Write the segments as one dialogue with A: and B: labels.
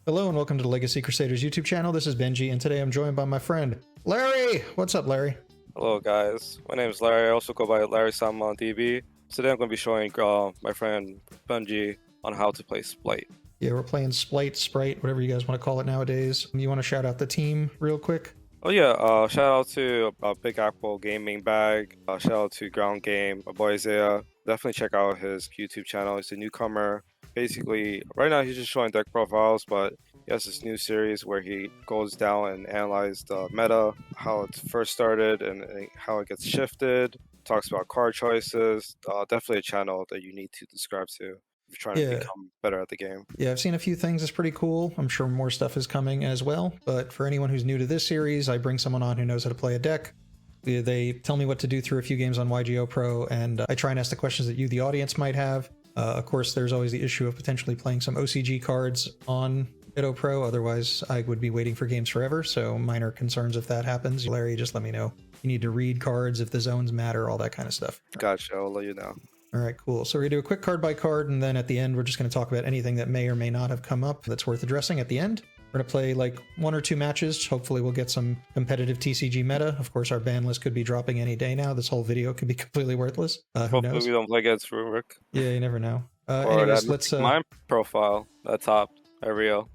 A: Hello and welcome to the Legacy Crusaders YouTube channel. This is Benji, and today I'm joined by my friend Larry. What's up, Larry?
B: Hello guys, my name is Larry. I also go by Larry Sam on DB. Today I'm going to be showing my friend Benji on how to play Spright.
A: Yeah, we're playing Spright, whatever you guys want to call it nowadays. You want to shout out the team real quick?
B: Oh yeah, shout out to Big Apple Gaming Bag. Shout out to Ground Game, my boy Isaiah. Definitely check out his YouTube channel. He's a newcomer. Basically, right now he's just showing deck profiles, but he has this new series where he goes down and analyzes the meta, how it first started and how it gets shifted. Talks about card choices. Definitely a channel that you need to subscribe to if you're trying to become better at the game.
A: Yeah, I've seen a few things. It's pretty cool. I'm sure more stuff is coming as well. But for anyone who's new to this series, I bring someone on who knows how to play a deck. They tell me what to do through a few games on Yugioh Pro, and I try and ask the questions that you, the audience, might have. Of course, there's always the issue of potentially playing some OCG cards on edopro. Otherwise, I would be waiting for games forever. So minor concerns if that happens. Larry, just let me know. You need to read cards if the zones matter, all that kind of stuff.
B: Gotcha. I'll let you know.
A: All right, cool. So we're going to do a quick card by card, and then at the end, we're just going to talk about anything that may or may not have come up that's worth addressing at the end. We're going to play like 1 or 2 matches. Hopefully we'll get some competitive TCG meta. Of course, our ban list could be dropping any day now. This whole video could be completely worthless. Who
B: Hopefully
A: knows?
B: we don't play against Runnick.
A: Yeah, you never know.
B: Or
A: Anyways,
B: that
A: let's...
B: my profile, that top. Rio.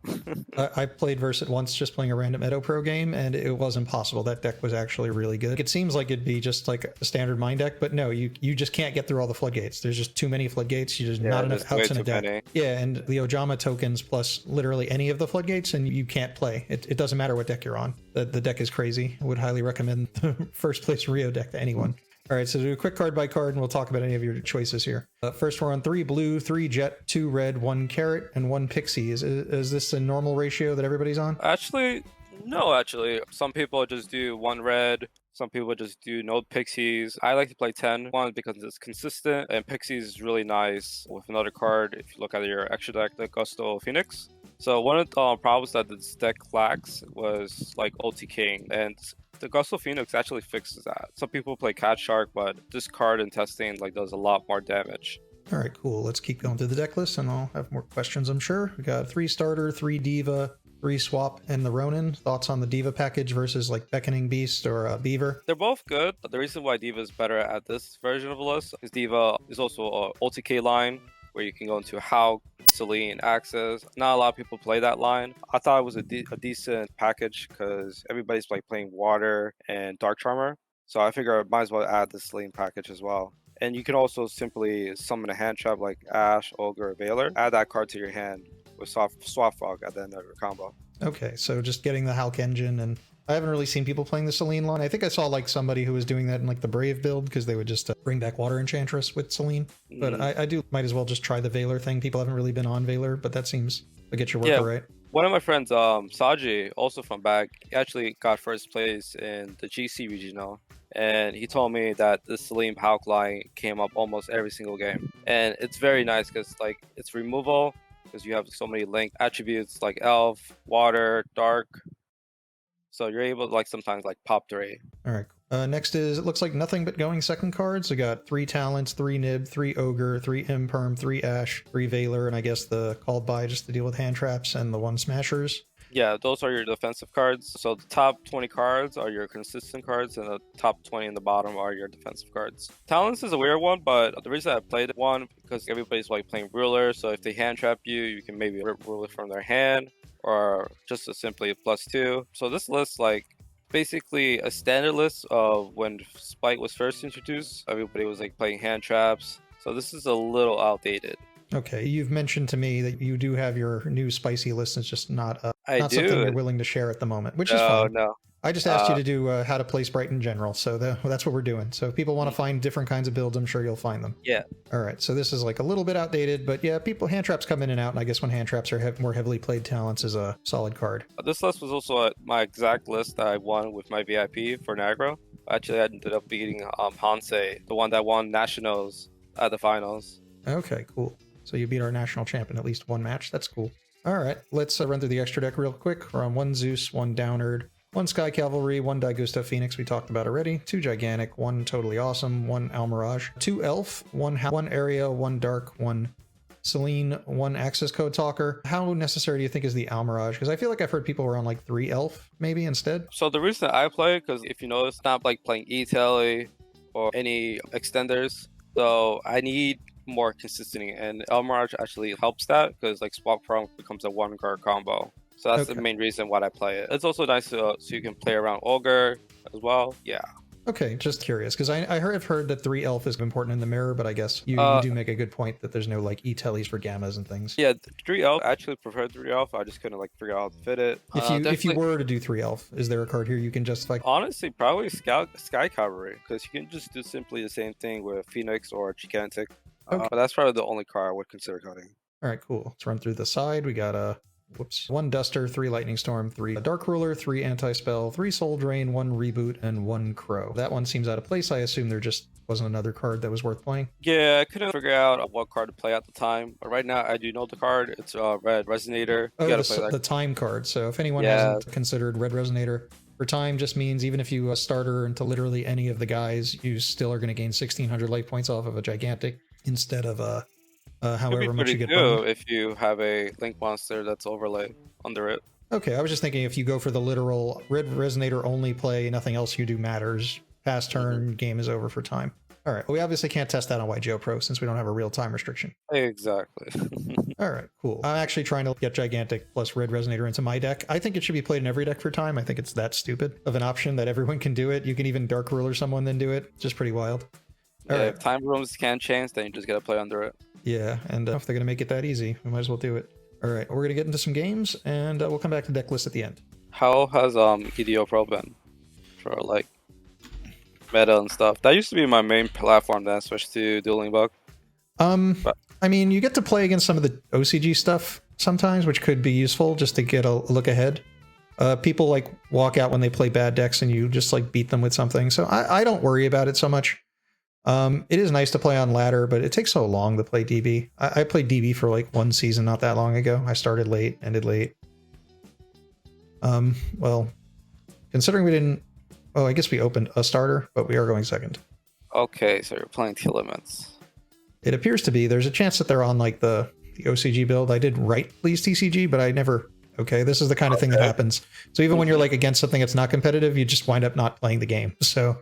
A: I played Versit once just playing a random edopro game, and it was impossible. That deck was actually really good. It seems like it'd be just like a standard mine deck, but no, you just can't get through all the floodgates. There's just too many floodgates. There's not enough outs in a deck. Many. Yeah, and the Ojama tokens plus literally any of the floodgates, and you can't play. It doesn't matter what deck you're on. The deck is crazy. I would highly recommend the first place Rio deck to anyone. All right, so do a quick card by card, and we'll talk about any of your choices here. First, we're on 3 blue, 3 jet, 2 red, 1 carrot, and 1 pixie. Is this a normal ratio that everybody's on?
B: Actually, no, some people just do 1 red. Some people just do no pixies. I like to play 10. 1 because it's consistent, and pixies is really nice with another card. If you look at your extra deck, the Gusto Phoenix. So one of the problems that this deck lacks was like OTKing, and the Gusto Phoenix actually fixes that. Some people play Cat Shark, but this card in testing does a lot more damage.
A: All right, cool. Let's keep going through the deck list, and I'll have more questions, I'm sure. We got 3 starter, 3 diva, 3 swap, and the Ronin. Thoughts on the diva package versus like Beckoning Beast or Beaver?
B: They're both good. The reason why diva is better at this version of the list is diva is also a OTK line where you can go into How, Celine, Axis. Not a lot of people play that line. I thought it was a decent package because everybody's playing Water and Dark Charmer. So I figure I might as well add the Celine package as well. And you can also simply summon a hand trap like Ash, Ogre, or Valor. Add that card to your hand with Swap Frog at the end of your combo.
A: Okay, so just getting the Hulk engine, and I haven't really seen people playing the Celine line. I think I saw like somebody who was doing that in like the Brave build because they would just bring back Water Enchantress with Celine. But I might as well just try the Valor thing. People haven't really been on Valor, but that seems to get your work right.
B: One of my friends, Saji, also from back, he actually got first place in the GC regional. And he told me that the Celine Hulk line came up almost every single game. And it's very nice because it's removal because you have so many linked attributes like Elf, Water, Dark. So you're able to sometimes pop 3.
A: All right. Next is, it looks like nothing but going second cards. We got 3 Talents, 3 Nib, 3 Ogre, 3 Imperm, 3 Ash, 3 Valor, and I guess the Called By just to deal with hand traps, and the 1 Smashers.
B: Yeah, those are your defensive cards. So the top 20 cards are your consistent cards, and the top 20 in the bottom are your defensive cards. Talents is a weird one, but the reason I played one because everybody's playing Ruler. So if they hand trap you, you can maybe rip Ruler from their hand, or just a simply +2. So this list basically a standard list of when Spright was first introduced. Everybody was playing hand traps. So this is a little outdated.
A: Okay, you've mentioned to me that you do have your new spicy list. It's just not something you're willing to share at the moment, which is fine.
B: No.
A: I just asked you to do how to play Spright in general, so that's what we're doing. So if people want to find different kinds of builds, I'm sure you'll find them.
B: Yeah.
A: All right, so this is a little bit outdated, but yeah, hand traps come in and out, and I guess when hand traps are more heavily played, Talents is a solid card.
B: This list was also my exact list that I won with my VIP for Nagro. Actually, I ended up beating Hansei, the one that won Nationals at the finals.
A: Okay, cool. So you beat our national champ in at least 1 match. That's cool. All right, let's run through the extra deck real quick. We're on 1 Zeus, 1 Downerd, 1 Sky Cavalry, 1 Daigusto Phoenix we talked about already, 2 Gigantic, 1 Totally Awesome, 1 Almirage, 2 Elf, 1 Area, 1 Dark, 1 Celine, 1 access code talker. How necessary do you think is the Almirage? Because I feel like I've heard people were on like 3 elf maybe instead.
B: So the reason I play, because if you notice, it's not like playing E-Tele or any extenders. So I need more consistency, and El Mirage actually helps that because like Swap Prong becomes a 1-card combo. So that's the main reason why I play it. It's also nice so you can play around Ogre as well. Yeah.
A: Okay, just curious, because I've heard that 3 elf is important in the mirror, but I guess you do make a good point that there's no like E-Teles for gammas and things.
B: Yeah, 3 elf. I actually prefer 3 elf. I just couldn't like figure out how to fit it.
A: If you were to do 3 elf, is there a card here you can justify?
B: Honestly, probably Sky Cavalry, because you can just do simply the same thing with Phoenix or Gigantic. But that's probably the only card I would consider cutting.
A: All right, cool. Let's run through the side. We got a 1 Duster, 3 Lightning Storm, 3 Dark Ruler, 3 Anti-Spell, 3 Soul Drain, 1 Reboot, and 1 Crow. That one seems out of place. I assume there just wasn't another card that was worth playing.
B: Yeah, I couldn't figure out what card to play at the time. But right now, I do know the card. It's Red Resonator.
A: Oh, the time card. So if anyone hasn't considered Red Resonator, for time just means even if you starter into literally any of the guys, you still are going to gain 1,600 life points off of a Gigantic instead of however much you get.
B: If you have a Link monster that's overlay under it.
A: Okay, I was just thinking if you go for the literal Red Resonator only play, nothing else you do matters. Pass turn, game is over for time. All right, well, we obviously can't test that on Yugioh Pro since we don't have a real time restriction.
B: Exactly.
A: All right, cool. I'm actually trying to get Gigantic plus Red Resonator into my deck. I think it should be played in every deck for time. I think it's that stupid of an option that everyone can do it. You can even Dark Ruler someone then do it. Just pretty wild.
B: All right. If time rooms can change, then you just gotta play under it.
A: Yeah, and if they're gonna make it that easy, we might as well do it. All right, we're gonna get into some games, and we'll come back to deck list at the end.
B: How has Yugioh Pro been for like meta and stuff? That used to be my main platform then, switched to Dueling Bug.
A: I mean, you get to play against some of the OCG stuff sometimes, which could be useful just to get a look ahead. People like walk out when they play bad decks, and you just like beat them with something. So I don't worry about it so much. It is nice to play on ladder, but it takes so long to play DB. I played DB for like 1 season not that long ago. I started late, ended late. Well, considering we didn't... Oh, I guess we opened a starter, but we are going second.
B: Okay, so you're playing T-Limits.
A: It appears to be. There's a chance that they're on like the OCG build. I did write please TCG, but I never... Okay, this is the kind of thing that happens. So even when you're like against something that's not competitive, you just wind up not playing the game. So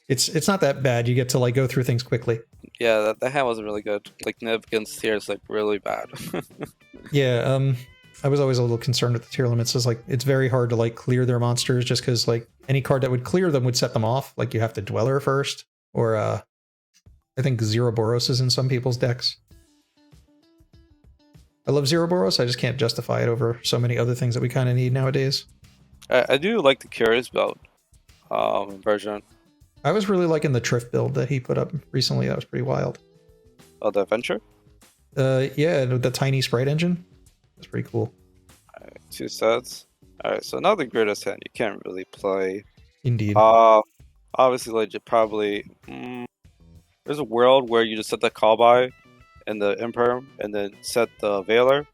A: it's not that bad. You get to like go through things quickly.
B: Yeah, that hand wasn't really good. Like Nib against tier is like really bad.
A: Yeah, I was always a little concerned with the tier limits. It's like it's very hard to like clear their monsters just because like any card that would clear them would set them off. Like you have to Dweller first, or I think Zero Boros is in some people's decks. I love Zero Boros. I just can't justify it over so many other things that we kind of need nowadays.
B: I do like the Curious build version.
A: I was really liking the Triff build that he put up recently. That was pretty wild.
B: Oh, the Adventure?
A: Yeah, the tiny Spright engine. That's pretty cool.
B: All right, 2 sets. All right, so now the greatest hand you can't really play.
A: Indeed.
B: Obviously, like probably there's a world where you just set the call by and the Imperm, and then set the Veiler,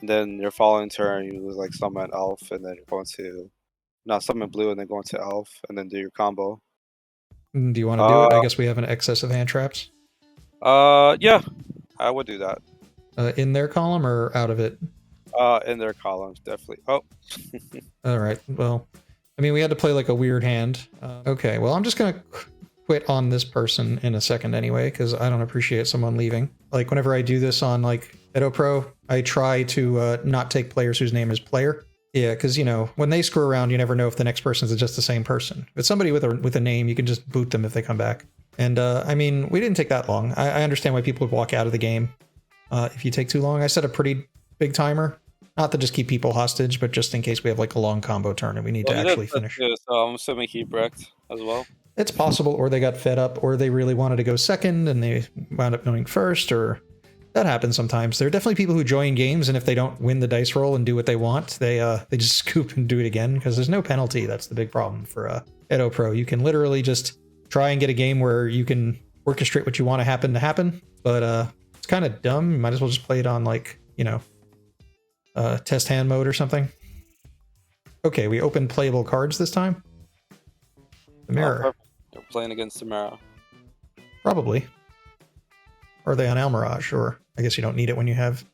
B: and then your following turn you like summon Elf, and then you're going to summon Blue, and then go into Elf, and then do your combo.
A: Do you want to do it? I guess we have an excess of hand traps.
B: Yeah, I would do that.
A: In their column or out of it?
B: In their columns, definitely. Oh.
A: All right. Well, I mean, we had to play like a weird hand. Okay. Well, I'm just gonna quit on this person in a second anyway, because I don't appreciate someone leaving. Like whenever I do this on like edopro, I try to not take players whose name is player. Yeah, because you know when they screw around, you never know if the next person is just the same person. If it's somebody with a name, you can just boot them if they come back. And I mean, we didn't take that long. I understand why people would walk out of the game if you take too long. I set a pretty big timer, not to just keep people hostage, but just in case we have like a long combo turn and we need to actually finish.
B: Too, so I'm assuming he wrecked as well.
A: It's possible, or they got fed up, or they really wanted to go second and they wound up going first, or that happens sometimes. There are definitely people who join games, and if they don't win the dice roll and do what they want, they just scoop and do it again because there's no penalty. That's the big problem for edopro. You can literally just try and get a game where you can orchestrate what you want to happen, but it's kind of dumb. You might as well just play it on like, you know, test hand mode or something. Okay, we opened playable cards this time. The mirror.
B: You're playing against the mirror.
A: Probably. Or are they on Almirage? Or I guess you don't need it when you have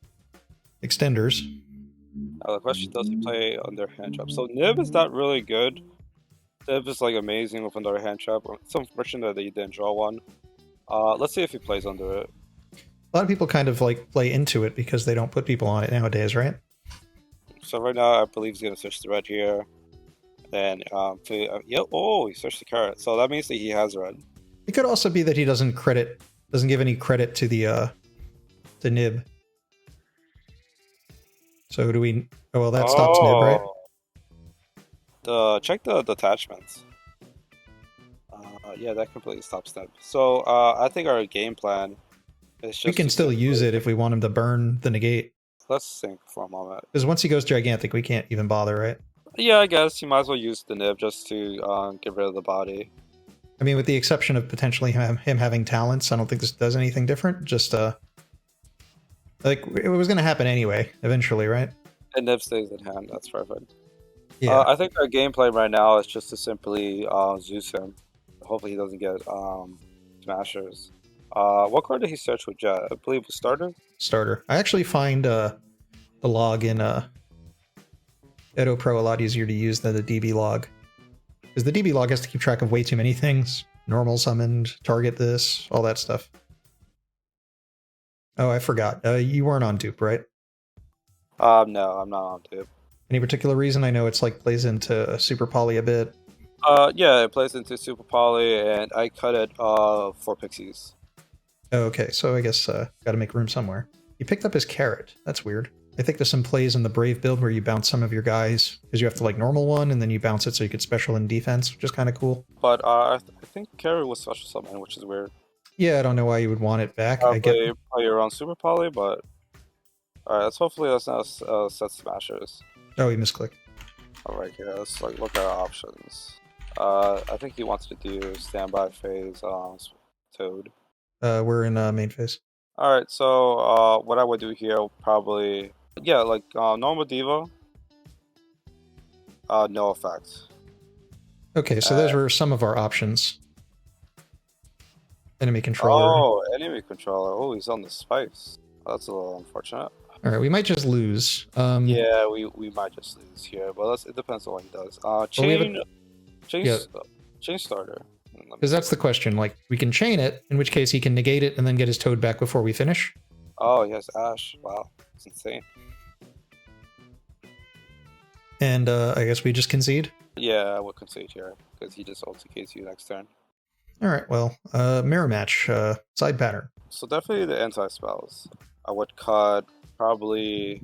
A: extenders.
B: Now the question, does he play under hand trap? So Nib is not really good. Nib is like amazing with under hand trap. It's unfortunate that he didn't draw one. Let's see if he plays under it.
A: A lot of people kind of like play into it because they don't put people on it nowadays, right?
B: So right now, I believe he's gonna switch the red here. Then, yeah, oh, he switched the carrot. So that means that he has red.
A: It could also be that he doesn't give any credit to the to Nib. So do we? Oh well, that stops Nib, right?
B: Check the detachments. Yeah, that completely stops Nib. So I think our game plan is just.
A: We can still use it if we want him to burn the negate.
B: Let's think for a moment.
A: Because once he goes gigantic, we can't even bother, right?
B: Yeah, I guess you might as well use the Nib just to get rid of the body.
A: I mean, with the exception of potentially him having talents, I don't think this does anything different. Just like it was going to happen anyway, eventually, right?
B: And Nib stays in hand. That's perfect.
A: Yeah.
B: I think our gameplay right now is just to simply Zeus him. Hopefully, he doesn't get smashers. What card did he search with Jet? I believe it was starter.
A: Starter. I actually find the log in edopro a lot easier to use than the DB log. Because the DB log has to keep track of way too many things. Normal summoned, target this, all that stuff. Oh, I forgot. You weren't on dupe, right?
B: No, I'm not on dupe.
A: Any particular reason? I know it's like plays into Super Poly a bit.
B: Yeah, it plays into Super Poly, and I cut it for Pixies.
A: Oh, okay, so I guess got to make room somewhere. He picked up his carrot. That's weird. I think there's some plays in the Brave build where you bounce some of your guys, because you have to like normal one, and then you bounce it so you could special in defense, which is kind of cool.
B: But I think carrot was special summon, which is weird.
A: Yeah, I don't know why you would want it back. I get
B: play your own Super Poly, but alright, let's hopefully that's not set smashers.
A: Oh, he misclicked.
B: Alright, here, let's like look at our options. I think he wants to do standby phase Toad.
A: We're in main phase.
B: Alright, so what I would do here probably, yeah, like normal Diva, no effect.
A: Okay, so those were some of our options. Enemy controller.
B: Oh, enemy controller. Oh, he's on the spice. That's a little unfortunate.
A: All right, we might just lose.
B: Yeah, we might just lose here, but it depends on what he does. Chain starter.
A: Because that's the question. Like, we can chain it, in which case he can negate it and then get his Toad back before we finish.
B: Oh, he has Ash. Wow, that's insane.
A: And I guess we just concede?
B: Yeah, I would concede here, because he just ulticates you next turn.
A: All right, well, mirror match, side pattern.
B: So definitely the anti-spells. I would cut probably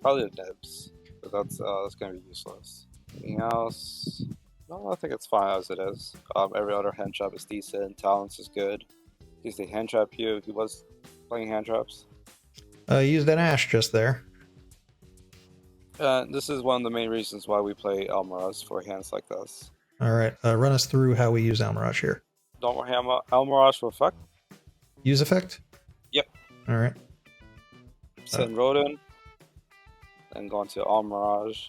B: the nibs, but that's going to be useless. Anything else? No, I think it's fine as it is. Every other hand trap is decent. Talents is good. He's the hand trap here. He was playing hand traps.
A: Used an Ash just there.
B: This is one of the main reasons why we play Almaraz for hands like this.
A: All right, run us through how we use Almirage here.
B: Don't hammer Almaraz for effect.
A: Use effect?
B: Yep.
A: All right.
B: Send Rodin. Then go into Almirage.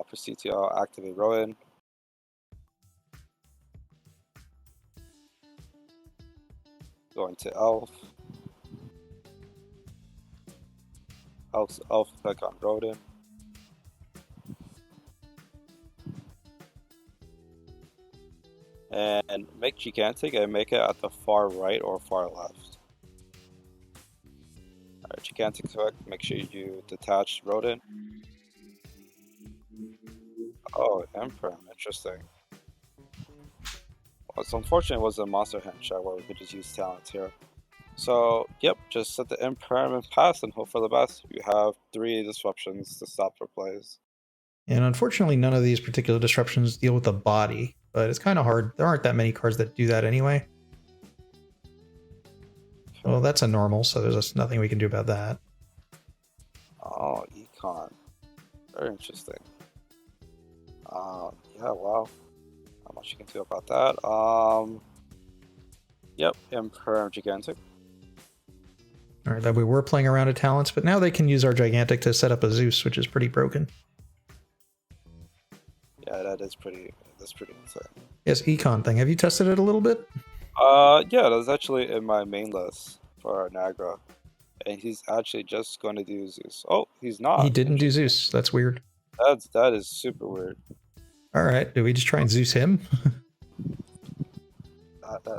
B: Proceed to activate Rodin. Go into Elf. Elf effect on Rodin. And make gigantic and make it at the far right or far left. Alright, gigantic effect, make sure you detach Rodin. Oh, Emperor, interesting. Well, it's unfortunate it was a monster hand check where we could just use talents here. So, yep, just set the Impairment pass and hope for the best. You have 3 disruptions to stop for plays.
A: And unfortunately, none of these particular disruptions deal with the body, but it's kind of hard. There aren't that many cards that do that anyway. Well, that's a normal, so there's just nothing we can do about that.
B: Oh, Econ. Very interesting. Yeah, wow. Not much you can do about that. Yep, Emperor Gigantic.
A: All right, that we were playing around at talents, but now they can use our Gigantic to set up a Zeus, which is pretty broken.
B: Yeah, that's pretty insane.
A: Yes, Econ thing. Have you tested it a little bit?
B: Yeah, that's actually in my main list for Nagra. And he's actually just going to do Zeus. Oh, he's
A: He
B: not.
A: didn't do Zeus. That's weird.
B: That is super weird.
A: All right, do we just try and Zeus him?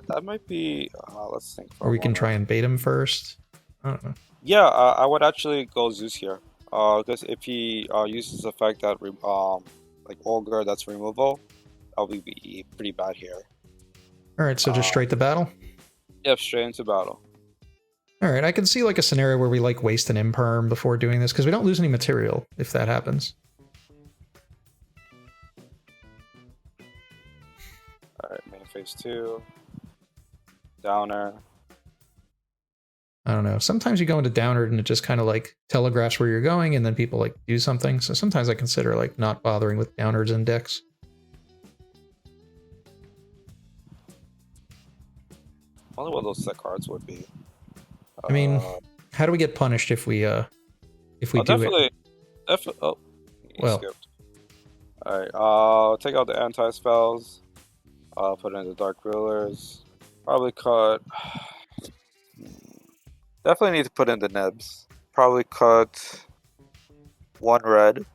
B: That might be. Let's think for
A: Or
B: a
A: we can try
B: moment.
A: and bait him first? I don't know.
B: Yeah, I would actually go Zeus here. Because if he uses the fact that like Ogre that's removal, that'll be pretty bad here.
A: All right, so just
B: Uh,
A: straight to battle?
B: yep, straight into battle.
A: All right, I can see like a scenario where we like waste an imperm before doing this because we don't lose any material if that happens.
B: All right, main phase 2, downer.
A: I don't know. Sometimes you go into downer and it just kind of like telegraphs where you're going and then people like do something. So sometimes I consider like not bothering with downers in decks.
B: I wonder what those set cards would be.
A: I mean,
B: Uh,
A: how do we get punished if we do it?
B: definitely. Oh, he
A: Well,
B: skipped. All right. Take out the anti spells. Put in the dark rulers. Probably cut. Definitely need to put in the nibs. Probably cut 1 red,
A: is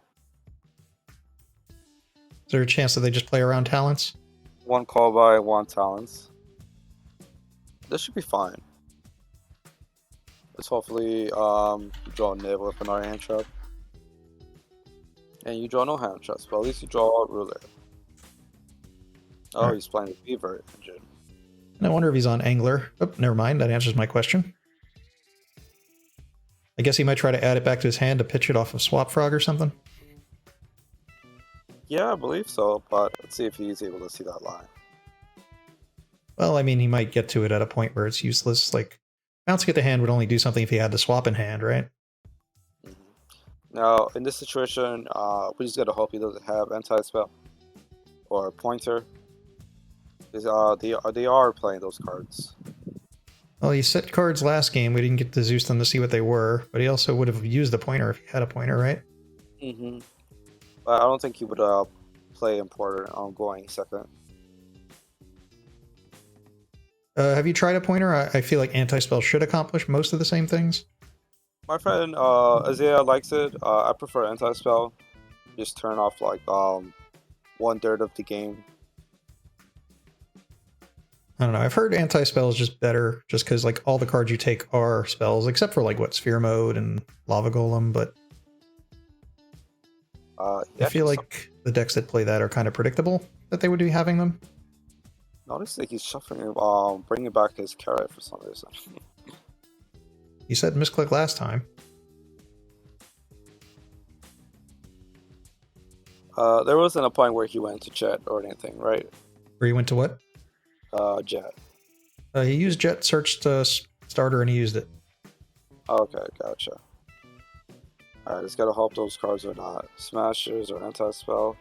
A: there a chance that they just play around talents?
B: 1 call by, 1 talents. This should be fine. Let's hopefully you draw a nib with another hand trap. And you draw no hand traps, but at least you draw a ruler. Oh,
A: Alright.
B: he's playing the Beaver engine.
A: And I wonder if he's on Angler. Oh, never mind. That answers my question. I guess he might try to add it back to his hand to pitch it off of Swap Frog or something.
B: Yeah, I believe so, but let's see if he's able to see that line.
A: Well, I mean, he might get to it at a point where it's useless. Like, bouncing at the hand would only do something if he had the swap in hand, right?
B: Now, in this situation, we just gotta hope he doesn't have anti-spell or pointer. Because they are playing those cards.
A: Well, he set cards last game. We didn't get to Zeus them to see what they were, but he also would have used the pointer if he had a pointer, right?
B: But I don't think he would play important on going second.
A: Have you tried a pointer? I feel like anti-spell should accomplish most of the same things.
B: My friend Isaiah likes it. I prefer anti-spell. Just turn off like 1/3 of the game.
A: I don't know. I've heard anti-spell is just better just because like all the cards you take are spells, except for like what Sphere Mode and Lava Golem, but
B: Yeah,
A: I feel like the decks that play that are kind of predictable that they would be having them.
B: notice that he's shuffling, bringing back his carrot for some reason.
A: You said misclick last time.
B: There wasn't a point where he went to Jet or anything, right?
A: Where you went to what?
B: Jet.
A: He used Jet Search to starter and he used it.
B: Okay, gotcha. Alright, just gotta hope those cards are not smashers or anti-spell.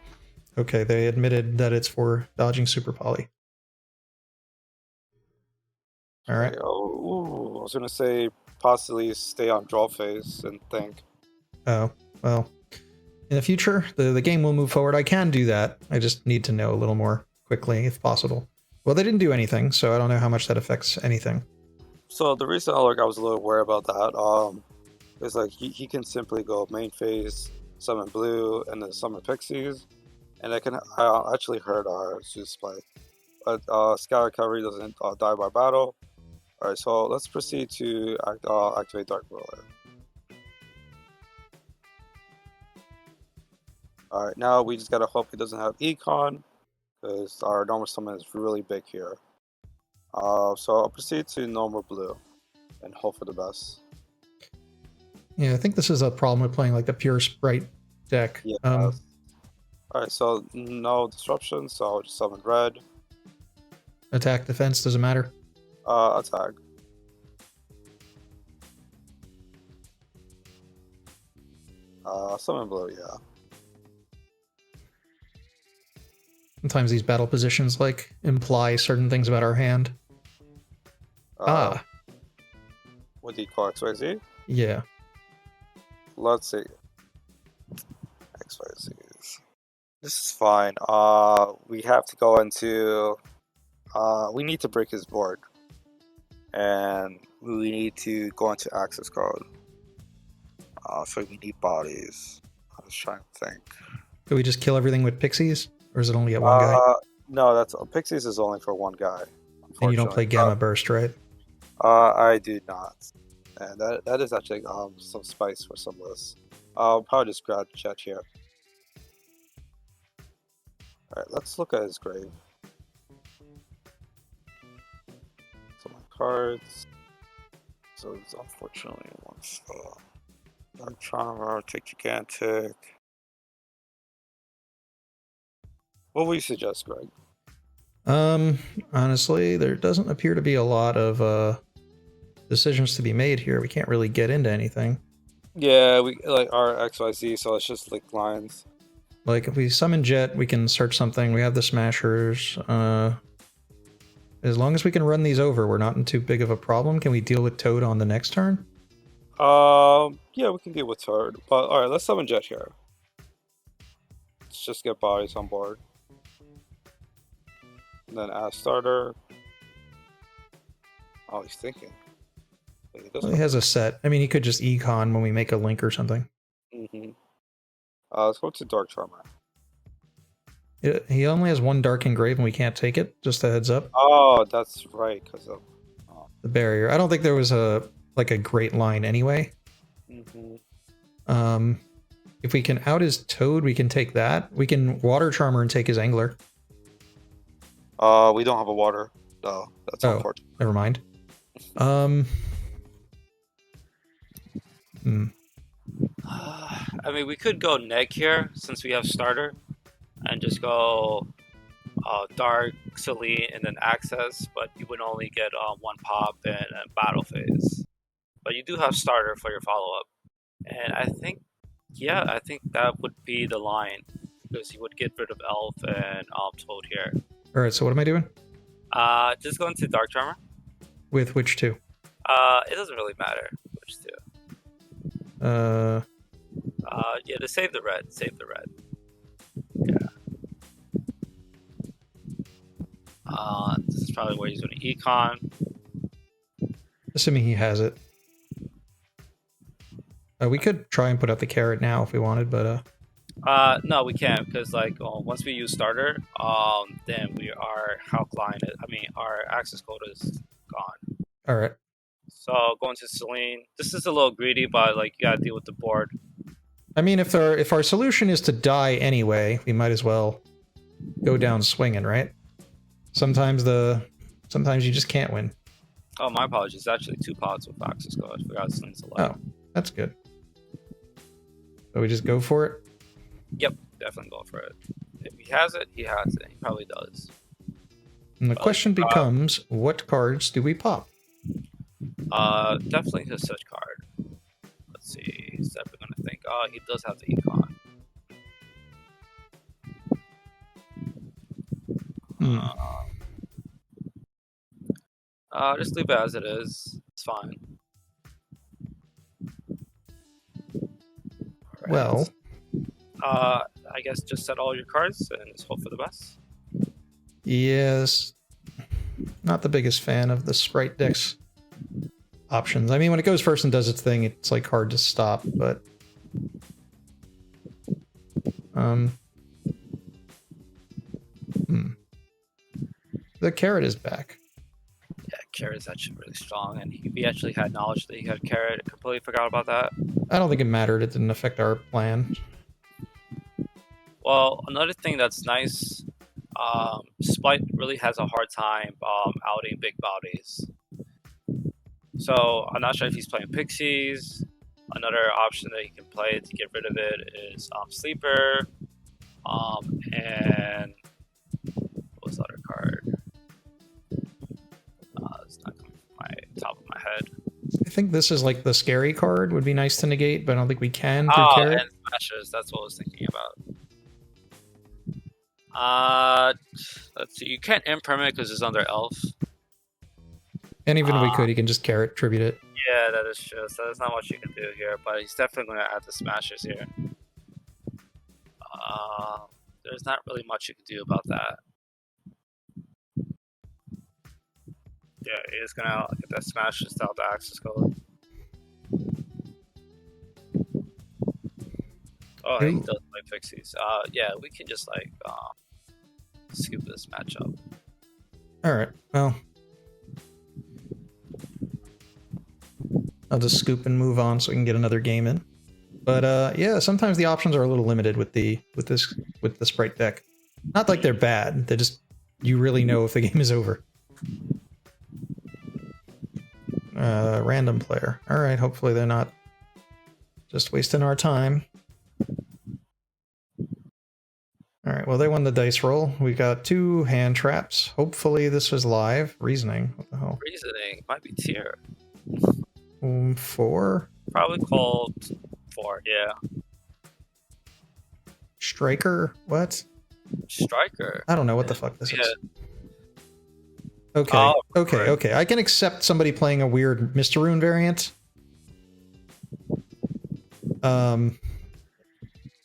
A: Okay, they admitted that it's for dodging Super Poly. All right.
B: Okay, I was gonna say possibly stay on draw phase and think.
A: Oh, well. In the future, the game will move forward. I can do that. I just need to know a little more quickly, if possible. Well, they didn't do anything, so I don't know how much that affects anything.
B: So the reason I was a little worried about that, is like he can simply go main phase, summon blue, and then summon pixies, and that can actually hurt our Zeus play. But Scout Recovery doesn't die by battle. Alright, so let's proceed to activate Dark Roller. Alright, now we just gotta hope he doesn't have Econ, because our normal summon is really big here. So I'll proceed to normal blue, and hope for the best.
A: Yeah, I think this is a problem with playing like the pure Spright deck.
B: Yeah. Alright, so no disruption, so I'll just summon red.
A: Attack, defense, doesn't matter.
B: Attack. Summon blue, yeah.
A: Sometimes these battle positions like imply certain things about our hand.
B: What do you call XYZ?
A: Yeah.
B: Let's see. XYZ. This is fine. We have to go into
C: We need to break his board. And we need to go into access code. So we need bodies. I was trying to think.
A: Do we just kill everything with pixies? Or is it only at one guy?
C: No, that's Pixies is only for one guy.
A: And you don't play Gamma Burst, right?
C: I do not. And that is actually some spice for some of this. I'll probably just grab chat here. Alright, let's look at his grave. So my cards. So it's unfortunately once Dark Charmer, take Gigantic. What would you suggest, Greg?
A: Honestly, there doesn't appear to be a lot of decisions to be made here. We can't really get into anything.
C: Yeah, we like our XYZ, so it's just like lines.
A: Like if we summon Jet, we can search something. We have the Smashers. As long as we can run these over, we're not in too big of a problem. Can we deal with Toad on the next turn?
C: Yeah, we can deal with Toad. But alright, let's summon Jet here. Let's just get bodies on board. And then add starter. Oh, he's thinking.
A: He has a set. I mean, he could just econ when we make a link or something.
C: Mm-hmm. Let's go to Dark Charmer.
A: He only has one Dark Engrave and we can't take it. Just a heads up.
C: Oh, that's right, because of
A: the barrier. I don't think there was a great line anyway.
C: Mm-hmm.
A: If we can out his Toad, we can take that. We can Water Charmer and take his Angler.
C: We don't have a water. No, that's unfortunate.
A: Never mind.
D: I mean, we could go neg here since we have starter, and just go Dark, Celine, and then Access, but you would only get one pop and a battle phase. But you do have starter for your follow-up. And I think that would be the line, because you would get rid of Elf and Toad here.
A: Alright, so what am I doing?
D: Just go into Dark Charmer.
A: With which two?
D: It doesn't really matter which two. Yeah, to save the red. Save the red. Yeah. This is probably where he's going to econ.
A: Assuming he has it. We could try and put out the carrot now if we wanted, but
D: no, we can't, because like once we use starter, then our access code is gone.
A: All right.
D: So going to Celine, this is a little greedy, but like you gotta deal with the board.
A: I mean, if our solution is to die anyway, we might as well go down swinging, right? Sometimes you just can't win.
D: Oh, my apologies. Actually, 2 pods with access code. I forgot Celine's alive.
A: Oh, that's good. So we just go for it?
D: Yep, definitely go for it. If he has it, he has it. He probably does.
A: And the question becomes, what cards do we pop?
D: Definitely his search card. Let's see. He's definitely going to think, oh, he does have the econ. Just leave it as it is. It's fine. Right.
A: Well,
D: I guess just set all your cards and just hope for the best.
A: Yes. Not the biggest fan of the Spright deck's options. I mean, when it goes first and does its thing, it's like hard to stop, but the carrot is back.
D: Yeah, carrot is actually really strong, and we actually had knowledge that he had carrot. I completely forgot about that.
A: I don't think it mattered. It didn't affect our plan.
D: Well, another thing that's nice, Spright really has a hard time outing big bodies. So I'm not sure if he's playing Pixies. Another option that he can play to get rid of it is Sleeper. And what was the other card? It's not coming from my top of my head.
A: I think this is like the scary card. Would be nice to negate, but I don't think we can through carrot.
D: And Smashes. That's what I was thinking about. Let's see. You can't impermanent because it's under Elf.
A: And even if we could, he can just carrot, tribute it.
D: Yeah, that is true. So there's not much you can do here, but he's definitely going to add the Smashers here. There's not really much you can do about that. Yeah, he's gonna get that smash just out the access code. Oh, he
A: Ooh.
D: does play Pixies. Yeah, we can just like scoop this matchup.
A: All right. Well, I'll just scoop and move on so we can get another game in. But yeah, sometimes the options are a little limited with the Spright deck. Not like they're bad. They just you really know if the game is over. Random player. All right. Hopefully they're not just wasting our time. All right. Well, they won the dice roll. We got 2 hand traps. Hopefully this was live. Reasoning. What the hell?
D: Reasoning might be tier.
A: 4.
D: Probably called 4. Yeah.
A: Striker. What?
D: Striker.
A: I don't know what the fuck this
D: Yeah.
A: is. Okay.
D: Oh,
A: Okay.
D: right.
A: Okay. I can accept somebody playing a weird Mr. Rune variant.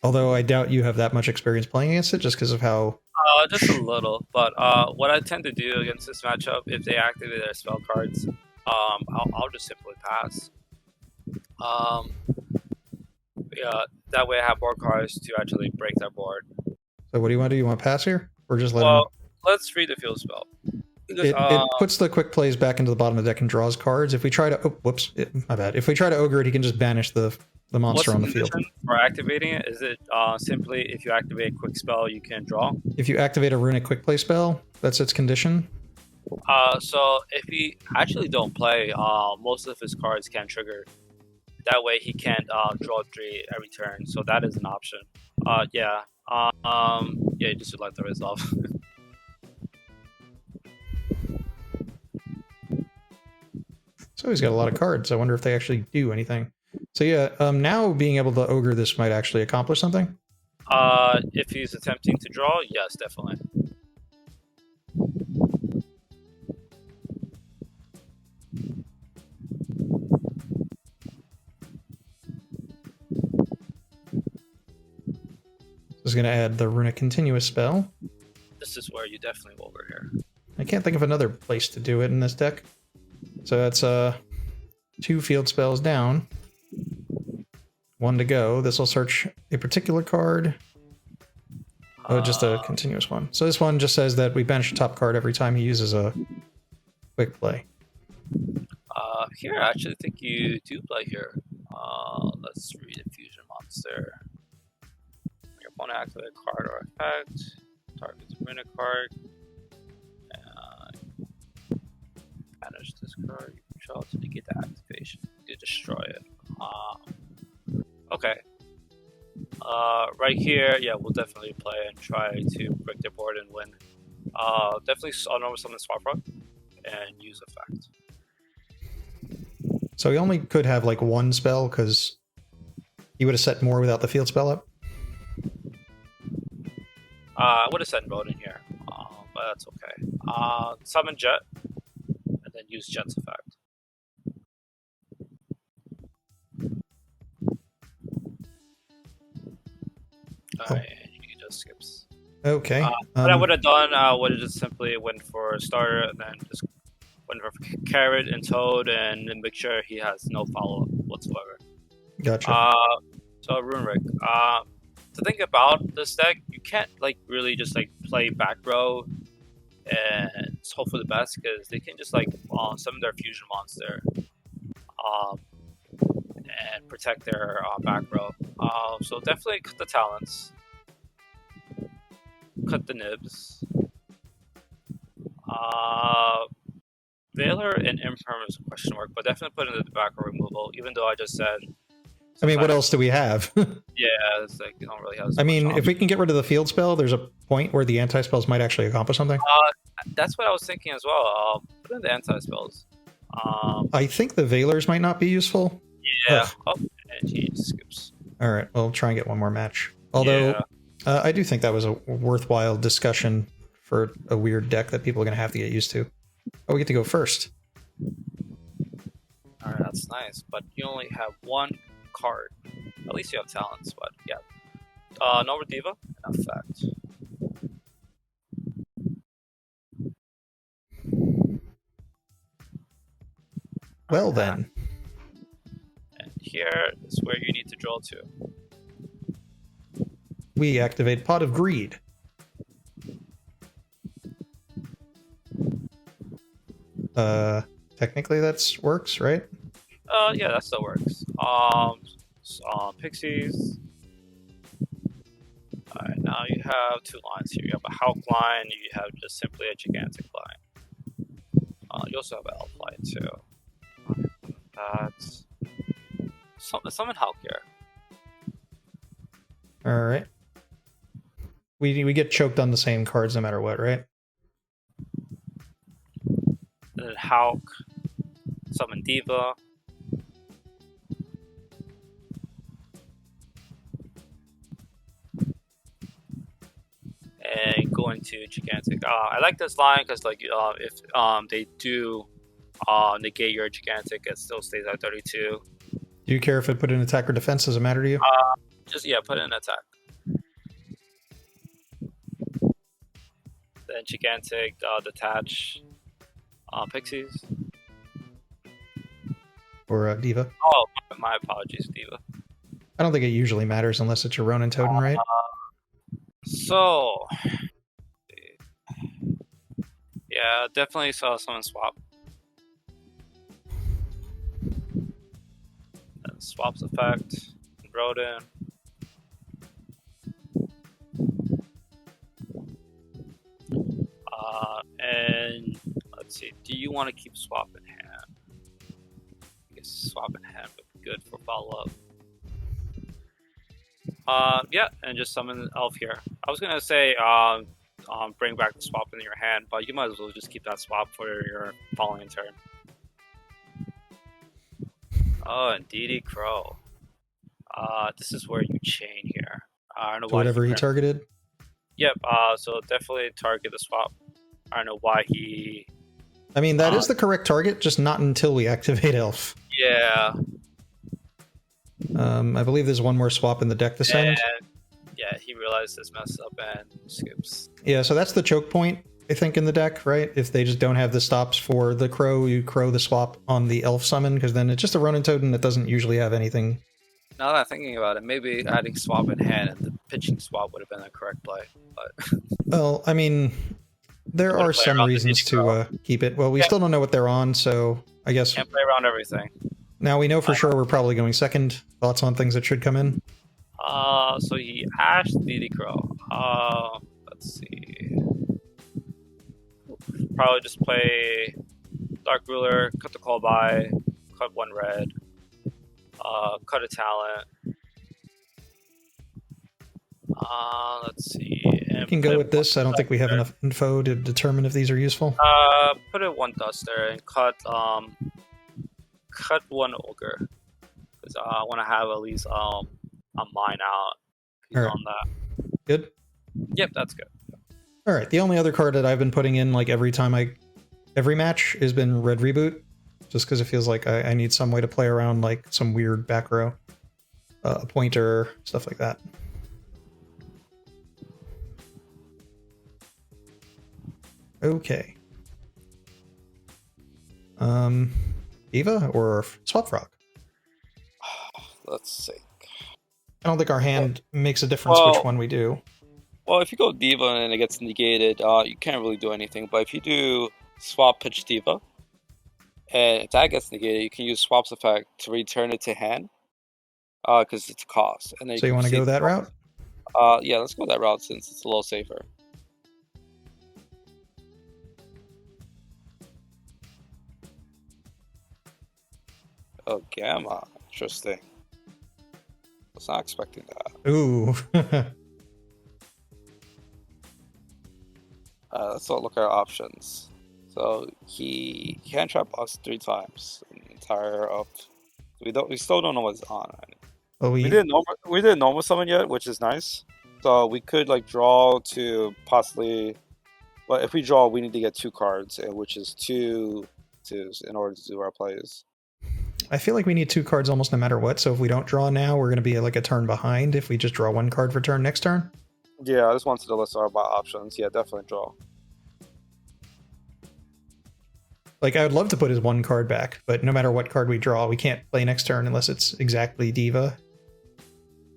A: Although I doubt you have that much experience playing against it, just because of how.
D: Just a little. But what I tend to do against this matchup, if they activate their spell cards, I'll just simply pass. Yeah, that way I have more cards to actually break their board.
A: So what do you want to do? You want to pass here, or just let
D: Well, let's read the field spell. Because,
A: it puts the quick plays back into the bottom of the deck and draws cards. If we try to, oh, whoops, my bad. If we try to ogre it, he can just banish the monster on the field.
D: For activating it, is it simply if you activate a quick spell, you can draw?
A: If you activate a Runnick quick play spell, that's its condition.
D: So if he actually don't play, most of his cards can trigger. That way he can't draw 3 every turn. So that is an option. Yeah. Yeah, you just let the resolve.
A: So he's got a lot of cards. I wonder if they actually do anything. So yeah, now being able to ogre this might actually accomplish something.
D: If he's attempting to draw, yes, definitely.
A: This is going to add the Runic Continuous spell.
D: This is where you definitely will over here.
A: I can't think of another place to do it in this deck. So that's 2 field spells down. 1 to go. This will search a particular card. Oh, just a continuous one. So this one just says that we bench a top card every time he uses a quick play.
D: Here, I actually think you do play here. Let's read a fusion monster. Your opponent activate a card or effect. Targets a Runnick card. Banish this card. You control to negate the activation. You destroy it. Okay. Right here, yeah, we'll definitely play and try to break their board and win. Definitely normal summon Swap Rock and use effect.
A: So he only could have like 1 spell because he would have set more without the field spell up.
D: I would have said vote in here, but that's okay. Summon Jet, and then use Jet's effect. Alright, he just skips.
A: Okay.
D: What I would have done, would have just simply went for starter and then just went for Carrot and Toad and then make sure he has no follow-up whatsoever.
A: Gotcha.
D: So Runrick, to think about this deck, you can't like really just like play back row and hope for the best because they can just like summon their fusion monster and protect their back row. So definitely cut the talents, cut the nibs. Valor and Imperm is a question mark, but definitely put into the back row removal, even though I just said.
A: I mean, what else do we have?
D: Yeah, it's like you don't really have.
A: I mean, if we can get rid of the field spell, there's a point where the anti-spells might actually accomplish something.
D: That's what I was thinking as well. Put in the anti-spells.
A: I think the Valors might not be useful.
D: Yeah. Oh, and he skips.
A: All right, we'll try and get one more match. Although, I do think that was a worthwhile discussion for a weird deck that people are going to have to get used to. Oh, we get to go first.
D: All right, that's nice, but you only have 1 card. At least you have talents, but yeah. Nimble Diva and effect.
A: Well then.
D: And here is where you need to draw to.
A: We activate Pot of Greed. Technically that's works, right?
D: Yeah, that still works. Pixies. Alright, now you have two lines here. You have a Hulk line, you have just simply a gigantic line. You also have an elf line too. That's summon Hulk here.
A: Alright. We get choked on the same cards no matter what, right?
D: And then Hulk, summon Diva. And go into gigantic. I like this line because like if they do negate your gigantic, it still stays at 32.
A: Do you care if it put in attack or defense? Does it matter to you?
D: Just put in attack. Then gigantic detach pixies.
A: Or Diva?
D: Oh, my apologies, Diva.
A: I don't think it usually matters unless it's your Ronin Totem, right?
D: So, yeah, definitely saw someone swap. And swaps effect, Rodin. And let's see, do you want to keep swap in hand? I guess swap in hand would be good for follow up. Yeah, and just summon elf here. I was gonna say bring back the swap in your hand, but you might as well just keep that swap for your following turn. Oh, and DD Crow. This is where you chain here. I don't know
A: So
D: why.
A: whatever he targeted?
D: Yep. So definitely target the swap. I don't know why he.
A: I mean, that is the correct target, just not until we activate Elf.
D: Yeah.
A: I believe there's one more swap in the deck this end.
D: Yeah, he realized this messed up and skips.
A: Yeah, so that's the choke point, I think, in the deck, right? If they just don't have the stops for the Crow, you Crow the swap on the Elf summon, because then it's just a Ronin Totem that doesn't usually have anything.
D: Now that I'm thinking about it, maybe adding swap in hand and the pitching swap would have been the correct play. But
A: Well, I mean, there are some reasons to keep it. Well, we still don't know what they're on, so I guess...
D: Can't play around everything.
A: Now we know for sure we're probably going second. Thoughts on things that should come in?
D: So he ashed DD Crow. Let's see. Probably just play Dark Ruler, cut the call by, cut one red, cut a talent. Let's see.
A: We can go with this. I don't think we have enough info to determine if these are useful.
D: Put it one duster and cut one ogre because I want to have at least a mine out on that.
A: Good.
D: Yep, that's good.
A: All right. The only other card that I've been putting in like every match has been Red Reboot, just because it feels like I need some way to play around like some weird back row, a pointer, stuff like that. Okay. Diva or Swap Frog?
B: Let's see.
A: I don't think our hand makes a difference which one we do.
B: Well, if you go Diva and it gets negated, you can't really do anything. But if you do Swap Pitch Diva, and if that gets negated, you can use Swap's effect to return it to hand, because it's a cost. And then
A: So you want to go that route?
B: Yeah, let's go that route since it's a little safer. Oh, Gamma. Interesting. I was not expecting that.
A: Ooh.
B: Let's look at our options. So he can trap us 3 times in the entire up. We still don't know what's on.
A: Well,
B: We didn't normal summon yet, which is nice. So we could like draw to possibly. Well, if we draw, we need to get 2 cards, which is 2 in order to do our plays.
A: I feel like we need 2 cards almost no matter what. So if we don't draw now, we're going to be like a turn behind if we just draw 1 card for turn next turn.
B: Yeah, I just wanted to list our options. Yeah, definitely draw.
A: Like, I would love to put his one card back, but no matter what card we draw, we can't play next turn unless it's exactly Diva.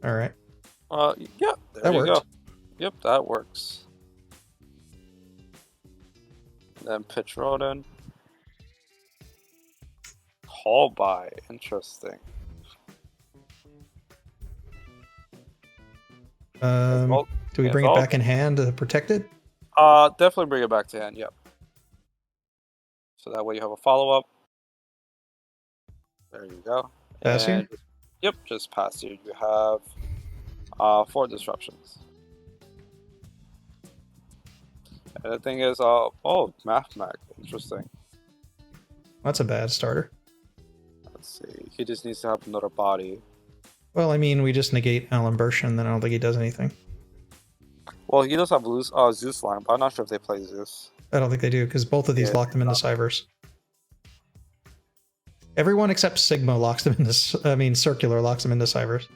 A: All right.
B: Yeah, there
A: That
B: you
A: worked.
B: go. Yep, that works. Then pitch Rodent. Call by, interesting. Well,
A: Do we
B: yeah,
A: bring it
B: well-
A: back in hand to protect it?
B: Definitely bring it back to hand. Yep. So that way you have a follow up. There you go.
A: Pass here?
B: And yep, just pass here. You have 4 disruptions. And the thing is, Math Mag, interesting.
A: That's a bad starter.
B: Let's see. He just needs to have another body.
A: Well, I mean, we just negate Alan Burschen, then I don't think he does anything.
B: Well, he does have Zeus line, but I'm not sure if they play Zeus.
A: I don't think they do, because both of these
B: Yeah.
A: lock them into Cybers. Everyone except Sigma locks them into... Circular locks them into Cybers.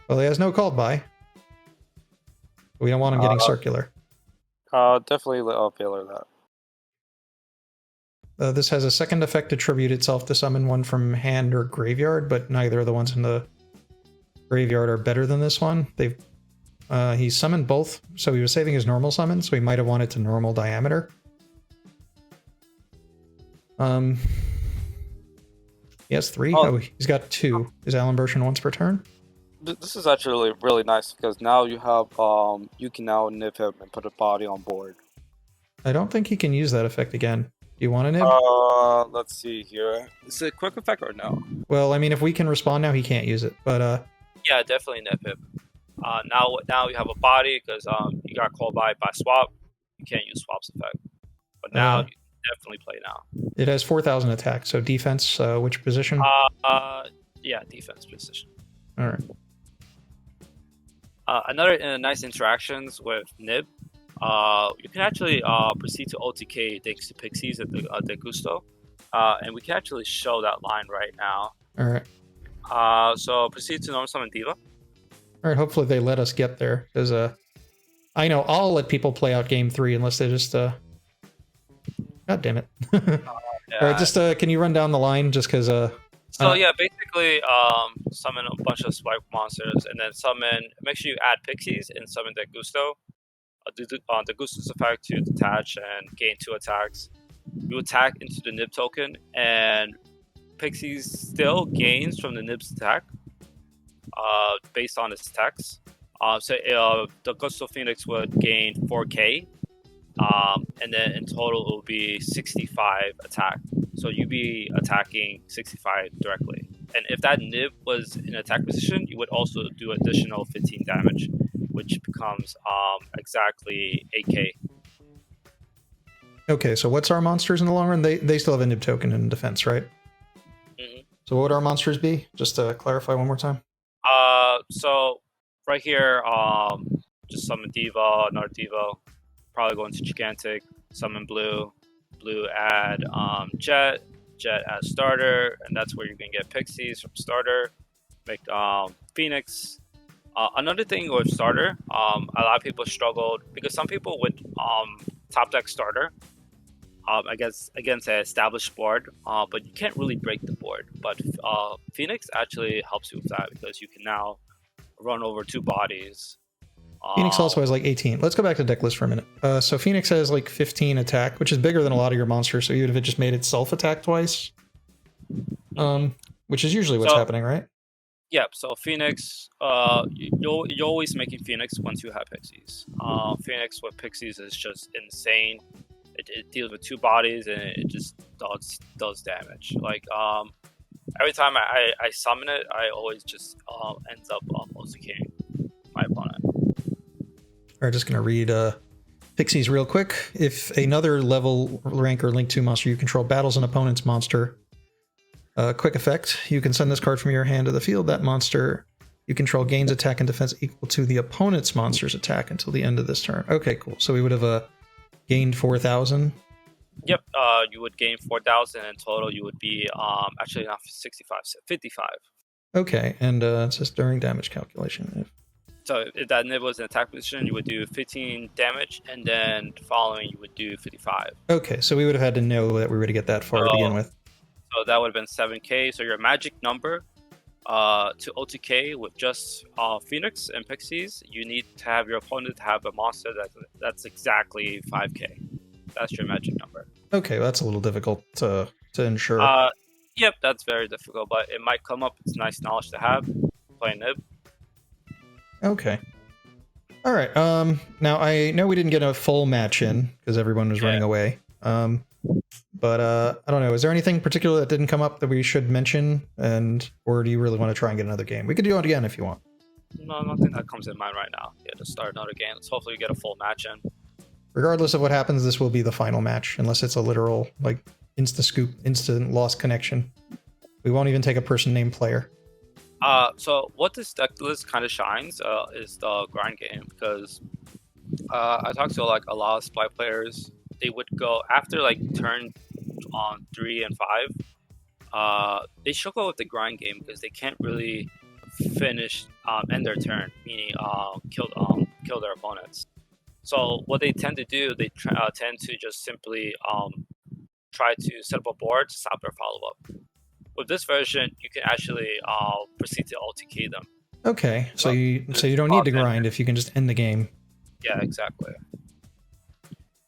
A: Well, he has no called by. We don't want him getting Circular.
B: Definitely Baylor that.
A: This has a second effect to tribute itself to summon one from hand or graveyard, but neither of the ones in the graveyard are better than this one. He summoned both, so he was saving his normal summon, so he might have wanted to normal diameter. He has 3? Oh, he's got 2. Is Alan Burschen once per turn?
B: This is actually really nice because now you have you can now nib him and put a body on board.
A: I don't think he can use that effect again. Do you want to nib?
B: Let's see here. Is it a quick effect or no?
A: Well, I mean, if we can respond now, he can't use it. But
D: Yeah, definitely nip him. Now you have a body because you got called by swap. You can't use swap's effect. But now you definitely play now.
A: It has 4,000 attack, so defense, which position?
D: Yeah, defense position.
A: All right.
D: Another nice interactions with Nib. You can actually proceed to OTK thanks to Pixies at the Gusto. And we can actually show that line right now.
A: All right.
D: So proceed to normal summon Diva.
A: All right, hopefully they let us get there, because I know I'll let people play out game 3 unless they just God damn it. All right, just can you run down the line just because
D: So yeah, basically summon a bunch of Spright monsters and then make sure you add Pixies and summon the Gusto. The Gusto's effect to detach and gain 2 attacks. You attack into the Nib token and Pixies still gains from the Nib's attack based on its attacks. So the Gusto Phoenix would gain 4k. And then in total it will be 65 attack. So you'd be attacking 65 directly. And if that Nib was in attack position, you would also do additional 15 damage, which becomes exactly 8k.
A: Okay, so what's our monsters in the long run? They still have a Nib token in defense, right?
D: Mm-hmm.
A: So what would our monsters be? Just to clarify one more time.
D: So right here, just summon Diva, another Diva. Probably go into Gigantic, summon Blue add Jet as starter, and that's where you can get Pixies from starter. Make Phoenix. Another thing with starter, a lot of people struggled because some people would top deck starter against an established board, but you can't really break the board. But Phoenix actually helps you with that because you can now run over 2 bodies.
A: Phoenix also has like 18. Let's go back to deck list for a minute. So Phoenix has like 15 attack, which is bigger than a lot of your monsters. So even if it just made itself attack twice, which is usually what's happening, right?
D: Yeah. So Phoenix, you're always making Phoenix once you have Pixies. Phoenix with Pixies is just insane. It deals with 2 bodies and it just does damage. Like every time I summon it, I always just ends up OTKing my opponent.
A: All right, just going to read Pixies real quick. If another level rank or link 2 monster you control battles an opponent's monster, quick effect, you can send this card from your hand to the field. That monster you control gains attack and defense equal to the opponent's monster's attack until the end of this turn. Okay, cool. So we would have gained 4,000.
D: Yep, you would gain 4,000 in total. You would be actually not 65, 55.
A: Okay, and it says during damage calculation.
D: So if that Nib was in attack position, you would do 15 damage, and then following you would do 55.
A: Okay, so we would have had to know that we were to get that far to begin with.
D: So that would have been 7k. So your magic number to OTK with just Phoenix and Pixies, you need to have your opponent have a monster that's exactly 5k. That's your magic number.
A: Okay, well, that's a little difficult to ensure.
D: Yep, that's very difficult, but it might come up. It's nice knowledge to have. Play Nib.
A: Okay. All right. Now I know we didn't get a full match in because everyone was running away. But I don't know. Is there anything particular that didn't come up that we should mention? Or do you really want to try and get another game? We could do it again if you want.
D: No, nothing that comes in mind right now. Yeah, just start another game. Let's hopefully get a full match in.
A: Regardless of what happens, this will be the final match, unless it's a literal like insta-scoop, instant lost connection. We won't even take a person named player.
D: So what this deck list kind of shines is the grind game, because I talked to like a lot of Spright players. They would go after like turn on 3 and 5. They should go with the grind game because they can't really finish end their turn, meaning kill their opponents. So what they tend to do, they tend to just simply try to set up a board to stop their follow-up. With this version, you can actually proceed to OTK them.
A: Okay, so you don't need to grind if you can just end the game.
D: Yeah, exactly.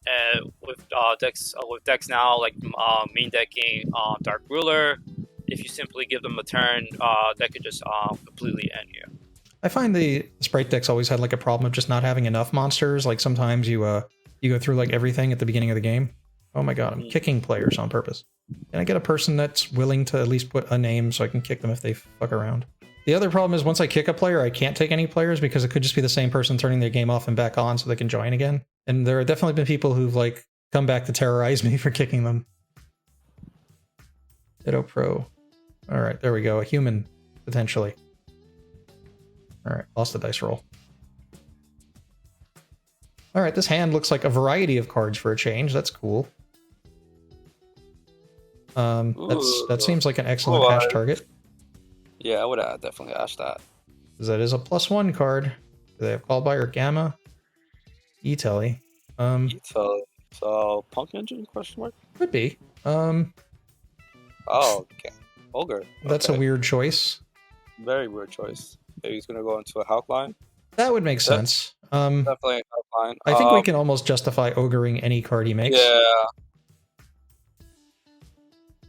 D: And with decks now, like main decking Dark Ruler, if you simply give them a turn, that could just completely end you.
A: I find the Spright decks always had like a problem of just not having enough monsters. Like sometimes you go through like everything at the beginning of the game. Oh my god, I'm kicking players on purpose. Can I get a person that's willing to at least put a name so I can kick them if they fuck around? The other problem is once I kick a player, I can't take any players because it could just be the same person turning their game off and back on so they can join again. And there have definitely been people who've like come back to terrorize me for kicking them. edopro. All right, there we go. A human, potentially. All right, lost the dice roll. All right, this hand looks like a variety of cards for a change. That's cool. That seems like an excellent hash target.
B: Yeah, I would have definitely hashed that.
A: Because that is a +1 card. Do they have Call by or Gamma? E-Telly.
B: So Punk Engine question mark?
A: Could be.
B: Oh, okay. Ogre.
A: That's a weird choice.
B: Very weird choice. Maybe he's gonna go into a Hulk line.
A: That would make sense.
B: Definitely a Hulk line.
A: I think we can almost justify ogering any card he makes.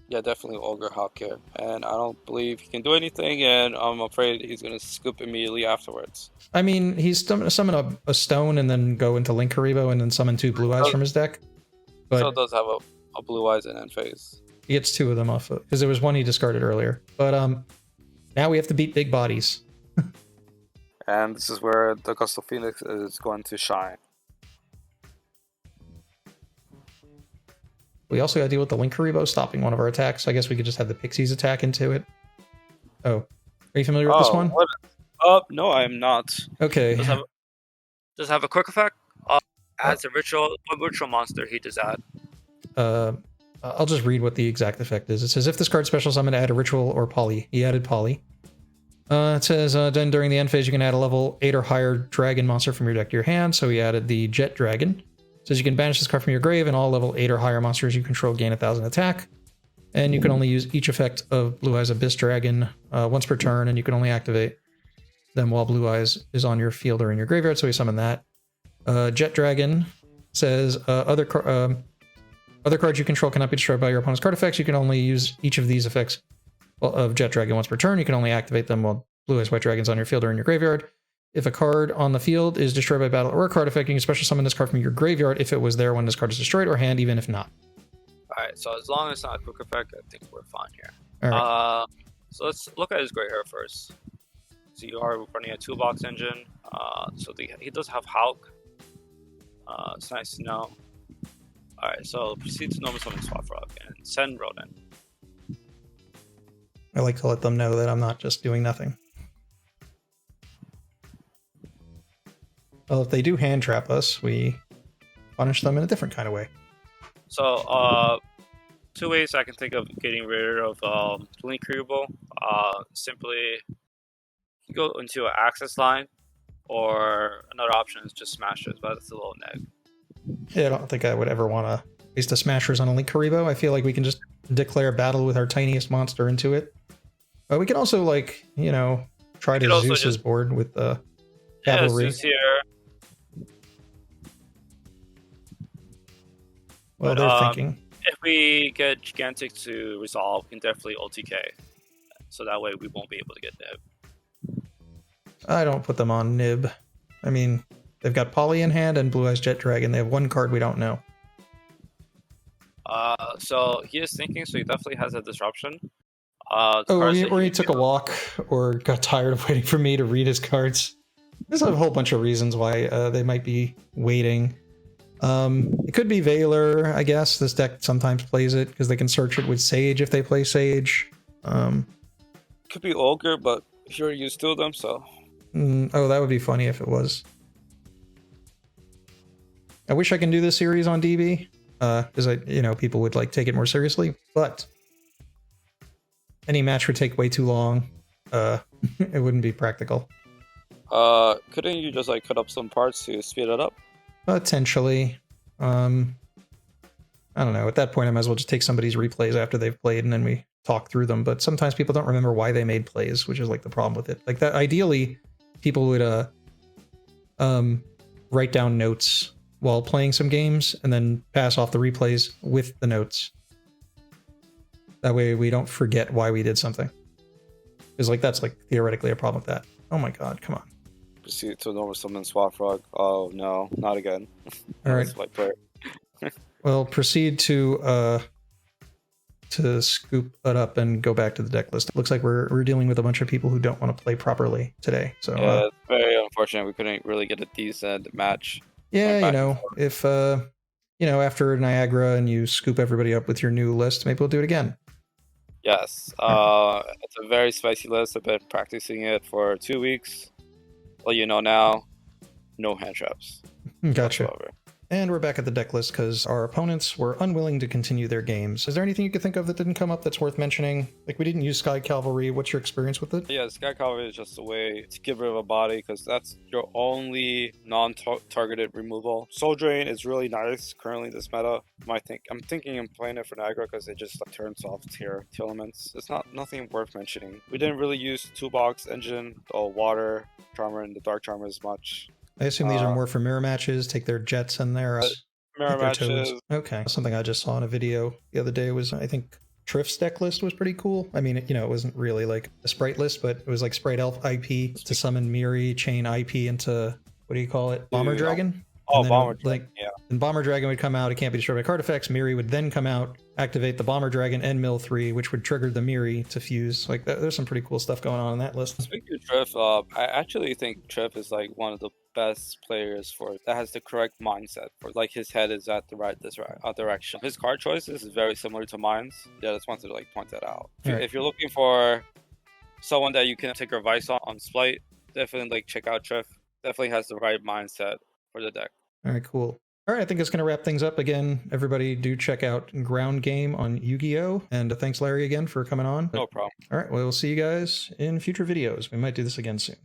B: Yeah, definitely Ogre Hawk here. And I don't believe he can do anything, and I'm afraid he's going to scoop immediately afterwards.
A: I mean, he's summon a stone and then go into Link Karibo and then summon 2 blue eyes from his deck. But
B: Still does have a blue eyes and end phase.
A: He gets 2 of them off because there was one he discarded earlier. But now we have to beat big bodies.
B: And this is where the Gust of Phoenix is going to shine.
A: We also got to deal with the Link Karibo stopping one of our attacks. I guess we could just have the Pixies attack into it. Oh, are you familiar with this one?
B: No, I am not.
A: Okay.
D: Does have a quick effect? Adds a ritual monster. He does add.
A: I'll just read what the exact effect is. It says if this card special summon, add a ritual or poly. He added poly. It says then during the end phase you can add a level 8 or higher dragon monster from your deck to your hand. So he added the Jet Dragon. It says you can banish this card from your grave, and all level 8 or higher monsters you control gain 1,000 attack. And you can only use each effect of Blue Eyes Abyss Dragon once per turn, and you can only activate them while Blue Eyes is on your field or in your graveyard, so we summon that. Jet Dragon says other cards you control cannot be destroyed by your opponent's card effects. You can only use each of these effects of Jet Dragon once per turn. You can only activate them while Blue Eyes White Dragon's on your field or in your graveyard. If a card on the field is destroyed by battle or a card effect, you can special summon this card from your graveyard if it was there when this card is destroyed, or hand even if not.
D: Alright, so as long as it's not a quick effect, I think we're fine here.
A: All right.
D: So let's look at his gray hair first. So you are running a toolbox engine. He does have Hulk. It's nice to know. Alright, so proceed to normal summon Swap Frog and send Rodin.
A: I like to let them know that I'm not just doing nothing. Well, if they do hand trap us, we punish them in a different kind of way.
D: So, 2 ways I can think of getting rid of Link Karibo. Simply go into an access line, or another option is just Smashers, but that's a little neg.
A: Yeah, I don't think I would ever want to waste the Smashers on a Link Karibo. I feel like we can just declare battle with our tiniest monster into it. But we can also, like, you know, try to Zeus's board with the cavalry.
D: Yeah, Zeus here.
A: Well,
D: But,
A: they're thinking.
D: If we get Gigantic to resolve, we can definitely OTK. So that way we won't be able to get Nib.
A: I don't put them on Nib. I mean, they've got Poly in hand and Blue Eyes Jet Dragon. They have one card we don't know.
D: So he is thinking, so he definitely has a disruption.
A: Or he took a walk or got tired of waiting for me to read his cards. There's a whole bunch of reasons why they might be waiting. It could be Valor, I guess. This deck sometimes plays it because they can search it with Sage if they play Sage.
B: Could be Ogre, but he already used two of them, so...
A: Oh, that would be funny if it was. I wish I can do this series on DB, because people would like take it more seriously, but any match would take way too long. It wouldn't be practical.
B: Couldn't you just like cut up some parts to speed it up?
A: Potentially. I don't know. At that point, I might as well just take somebody's replays after they've played and then we talk through them. But sometimes people don't remember why they made plays, which is like the problem with it. Like that, ideally, people would write down notes while playing some games and then pass off the replays with the notes. That way we don't forget why we did something. Because like that's like theoretically a problem with that. Oh my god, come on.
B: Proceed to normal summon Swap Frog. Oh no, not again.
A: All right. Well, proceed to scoop it up and go back to the deck list. It looks like we're dealing with a bunch of people who don't want to play properly today. So
B: yeah, it's very unfortunate. We couldn't really get a decent match.
A: Yeah, if after Niagara and you scoop everybody up with your new list, maybe we'll do it again.
B: Yes. It's a very spicy list. I've been practicing it for 2 weeks. Well, you know now, no hand traps.
A: Gotcha.
B: Whatsoever.
A: And we're back at the deck list because our opponents were unwilling to continue their games. Is there anything you could think of that didn't come up that's worth mentioning? Like, we didn't use Sky Cavalry. What's your experience with it?
B: Yeah, Sky Cavalry is just a way to get rid of a body because that's your only non-targeted removal. Soul Drain is really nice currently this meta. I'm thinking I'm playing it for Niagara because it just like, turns off tier elements. It's nothing worth mentioning. We didn't really use Toolbox Engine, the Water Charmer, and the Dark Charmer as much.
A: I assume these are more for mirror matches, take their jets and their
B: mirror matches.
A: Toads. Okay. Something I just saw in a video the other day was, I think, Triff's deck list was pretty cool. I mean, it wasn't really like a Spright list, but it was like Spright Elf IP to summon Miri, chain IP into, what do you call it? Bomber Dragon?
B: Oh, Bomber Dragon, yeah.
A: And Bomber Dragon would come out, it can't be destroyed by card effects. Miri would then come out, activate the Bomber Dragon and Mill 3, which would trigger the Miri to fuse. Like, there's some pretty cool stuff going on in that list.
B: Speaking of Triff, I actually think Triff is like one of the best players that has the correct mindset for like his head is at the right direction. His card choices is very similar to mine's. Yeah, I just wanted to like point that out. If you're looking for someone that you can take advice on Spright, definitely like check out Triff. Definitely has the right mindset for the deck.
A: All right, cool. All right, I think it's going to wrap things up. Again, everybody do check out Ground Game on Yu-Gi-Oh! And thanks, Larry, again for coming on.
B: No problem.
A: All right, well, we'll see you guys in future videos. We might do this again soon.